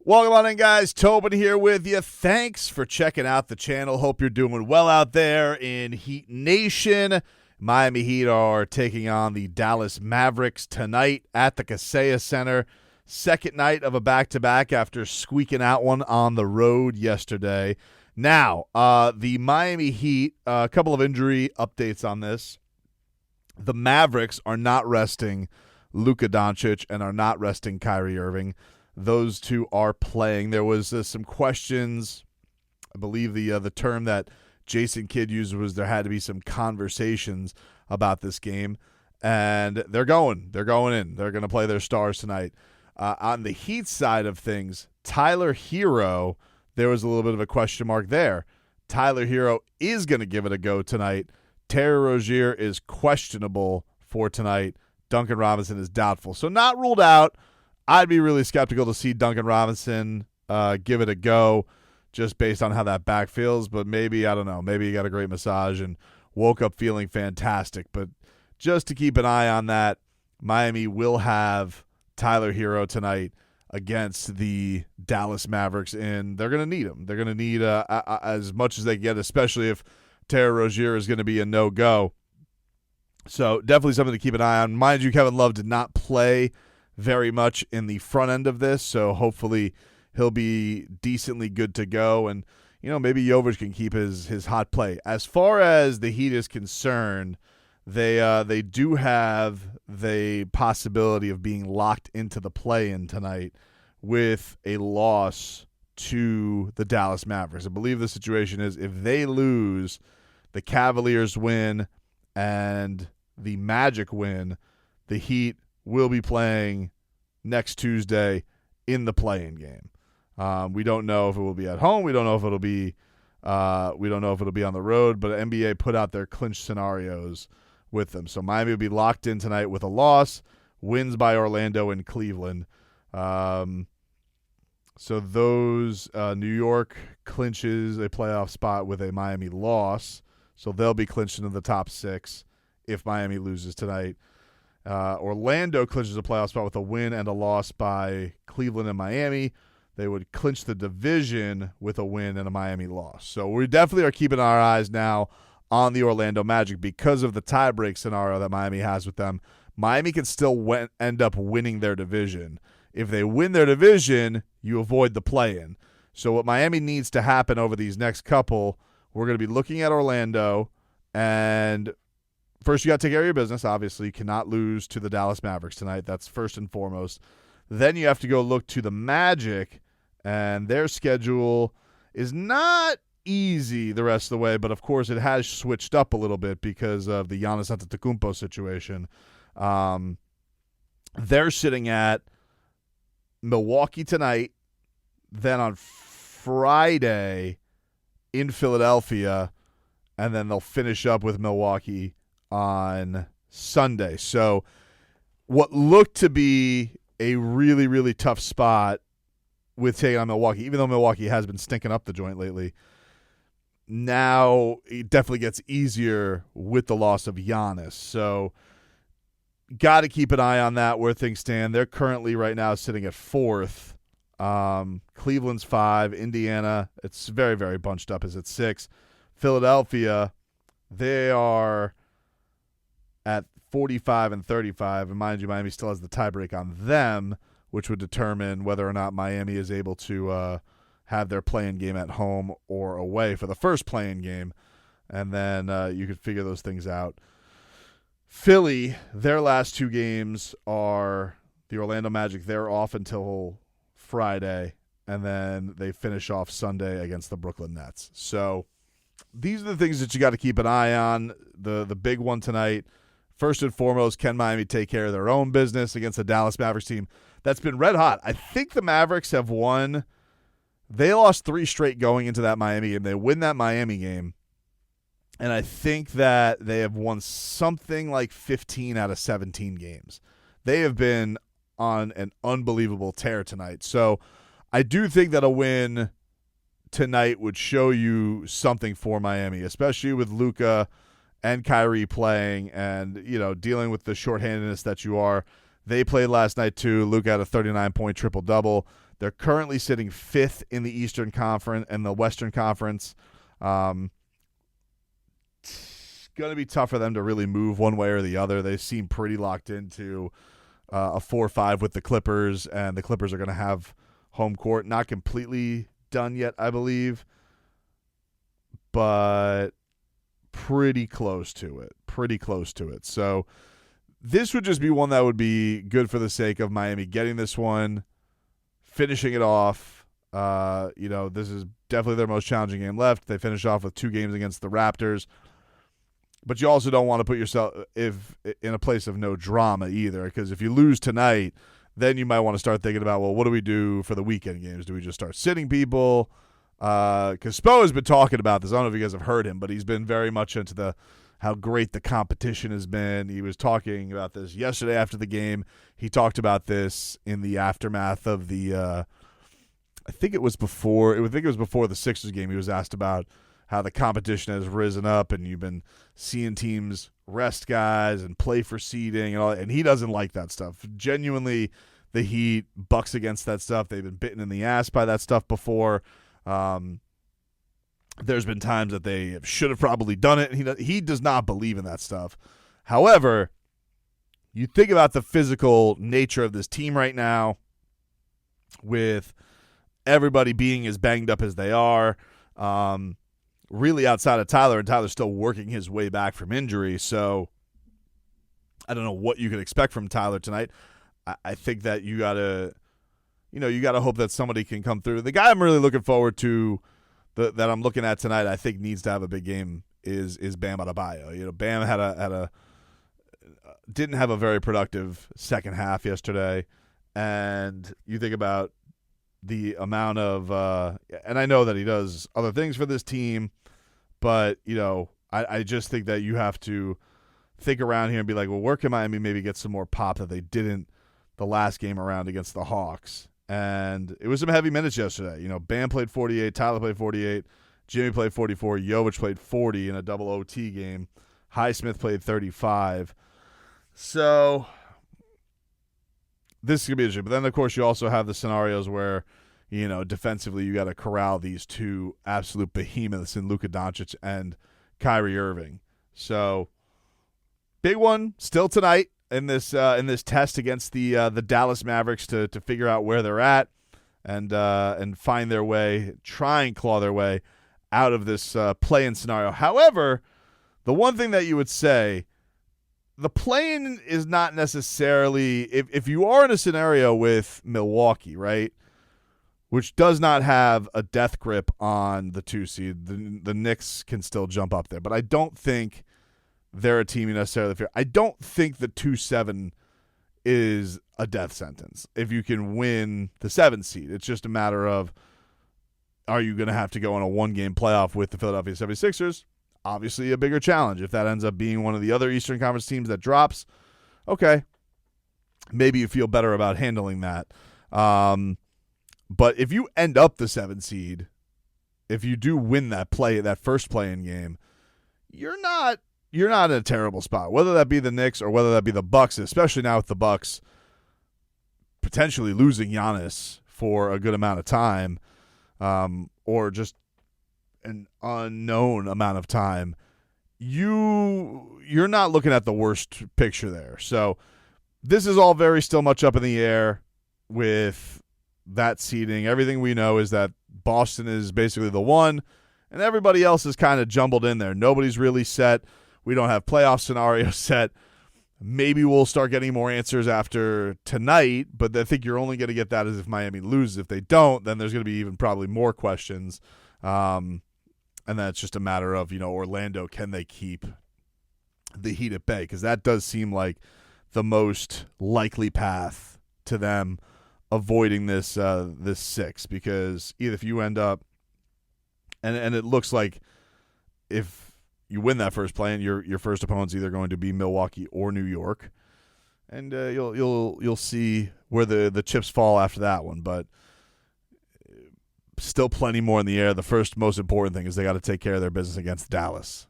Welcome on in, guys. Tobin here with you. Thanks for checking out the channel. Hope you're doing well out there in Heat Nation. Miami Heat are taking on the Dallas Mavericks tonight at the Kaseya Center. Second night of a back-to-back after squeaking out one on the road yesterday. Now, the Miami Heat, a couple of injury updates on this. The Mavericks are not resting Luka Doncic and are not resting Kyrie Irving. Those two are playing. There was some questions. I believe the term that Jason Kidd used was there had to be some conversations about this game, and they're going in. They're going to play their stars tonight. On the Heat side of things, Tyler Hero, there was a little bit of a question mark there. Tyler Hero is going to give it a go tonight. Terry Rozier is questionable for tonight. Duncan Robinson is doubtful. So not ruled out. I'd be really skeptical to see Duncan Robinson give it a go just based on how that back feels. But maybe, I don't know, maybe he got a great massage and woke up feeling fantastic. But just to keep an eye on that, Miami will have Tyler Hero tonight against the Dallas Mavericks, and they're going to need him. They're going to need as much as they get, especially if Terry Rozier is going to be a no-go. So definitely something to keep an eye on. Mind you, Kevin Love did not play very much in the front end of this, so hopefully he'll be decently good to go, and maybe Jovic can keep his hot play. As far as the Heat is concerned, they do have the possibility of being locked into the play-in tonight with a loss to the Dallas Mavericks. I believe the situation is if they lose, the Cavaliers win, and the Magic win, the Heat will be playing next Tuesday in the play-in game. We don't know if it will be at home. We don't know if it'll be on the road. But NBA put out their clinch scenarios with them. So Miami will be locked in tonight with a loss, wins by Orlando and Cleveland. So those New York clinches a playoff spot with a Miami loss. So they'll be clinched into the top six if Miami loses tonight. Orlando clinches a playoff spot with a win and a loss by Cleveland and Miami. They would clinch the division with a win and a Miami loss. So we definitely are keeping our eyes now on the Orlando Magic because of the tiebreak scenario that Miami has with them. Miami can still end up winning their division. If they win their division, you avoid the play-in. So what Miami needs to happen over these next couple, we're going to be looking at Orlando, and first, you got to take care of your business. Obviously, you cannot lose to the Dallas Mavericks tonight. That's first and foremost. Then you have to go look to the Magic, and their schedule is not easy the rest of the way, but of course it has switched up a little bit because of the Giannis Antetokounmpo situation. They're sitting at Milwaukee tonight, then on Friday in Philadelphia, and then they'll finish up with Milwaukee on Sunday. So what looked to be a really, really tough spot with taking on Milwaukee, even though Milwaukee has been stinking up the joint lately, now it definitely gets easier with the loss of Giannis. So got to keep an eye on that, where things stand. They're currently right now sitting at fourth. Cleveland's 5. Indiana, it's very, very bunched up, is at 6. Philadelphia, they are at 45 and 35, and mind you, Miami still has the tiebreak on them, which would determine whether or not Miami is able to have their play-in game at home or away for the first play-in game, and then you could figure those things out. Philly, their last 2 games are the Orlando Magic. They're off until Friday, and then they finish off Sunday against the Brooklyn Nets. So these are the things that you got to keep an eye on. The big one tonight, first and foremost, can Miami take care of their own business against the Dallas Mavericks team that's been red hot? I think the Mavericks have won. They lost 3 straight going into that Miami game. They win that Miami game, and I think that they have won something like 15 out of 17 games. They have been on an unbelievable tear tonight. So I do think that a win tonight would show you something for Miami, especially with Luka and Kyrie playing and, dealing with the shorthandedness that you are. They played last night too. Luka had a 39-point triple-double. They're currently sitting 5th in the Eastern Conference and the Western Conference. It's going to be tough for them to really move one way or the other. They seem pretty locked into a 4-5 with the Clippers, and the Clippers are going to have home court. Not completely done yet, I believe, but pretty close to it. So this would just be one that would be good for the sake of Miami getting this one, finishing it off. This is definitely their most challenging game left. They finish off with 2 games against the Raptors. But you also don't want to put yourself in a place of no drama either, because if you lose tonight, then you might want to start thinking about, well, what do we do for the weekend games? Do we just start sitting people? Because Spo has been talking about this. I don't know if you guys have heard him, but he's been very much into how great the competition has been. He was talking about this yesterday after the game. He talked about this in the aftermath of the I think it was before the Sixers game. He was asked about how the competition has risen up, and you've been seeing teams rest guys and play for seeding and all, and he doesn't like that stuff. Genuinely, the Heat bucks against that stuff. They've been bitten in the ass by that stuff before. There's been times that they should have probably done it. He does not believe in that stuff. However, you think about the physical nature of this team right now, with everybody being as banged up as they are. Really outside of Tyler, and Tyler's still working his way back from injury. So I don't know what you could expect from Tyler tonight. I think that you gotta hope that somebody can come through. The guy I'm really looking forward to, that I'm looking at tonight, I think needs to have a big game is Bam Adebayo. Bam didn't have a very productive second half yesterday, and you think about the amount of and I know that he does other things for this team, but I just think that you have to think around here and be like, well, where can Miami maybe get some more pop that they didn't the last game around against the Hawks? And it was some heavy minutes yesterday. Bam played 48, Tyler played 48, Jimmy played 44, Jovic played 40 in a double OT game, Highsmith played 35. So this is going to be interesting. But then, of course, you also have the scenarios where, defensively you got to corral these two absolute behemoths in Luka Doncic and Kyrie Irving. So big one still tonight in this test against the Dallas Mavericks to figure out where they're at and find their way, try and claw their way out of this play-in scenario. However, the one thing that you would say, the play-in is not necessarily, if you are in a scenario with Milwaukee, right, which does not have a death grip on the 2 seed, the Knicks can still jump up there. But I don't think they're a team you necessarily fear. I don't think the 2-7 is a death sentence if you can win the 7 seed. It's just a matter of, are you going to have to go on a 1-game playoff with the Philadelphia 76ers? Obviously a bigger challenge. If that ends up being one of the other Eastern Conference teams that drops, okay, maybe you feel better about handling that. But if you end up the 7 seed, if you do win that first play-in game, you're not in a terrible spot. Whether that be the Knicks or whether that be the Bucks, especially now with the Bucks potentially losing Giannis for a good amount of time, or just an unknown amount of time, you're not looking at the worst picture there. So this is all very still much up in the air with that seeding. Everything we know is that Boston is basically the one, and everybody else is kind of jumbled in there. Nobody's really set. We don't have playoff scenarios set. Maybe we'll start getting more answers after tonight, but I think you're only going to get that as if Miami loses. If they don't, then there's going to be even probably more questions. And that's just a matter of, Orlando, can they keep the Heat at bay? Because that does seem like the most likely path to them avoiding this 6, because either if you end up, and it looks like if you win that first play, and your first opponent's either going to be Milwaukee or New York, and you'll see where the chips fall after that one. But still plenty more in the air. The first most important thing is they got to take care of their business against Dallas.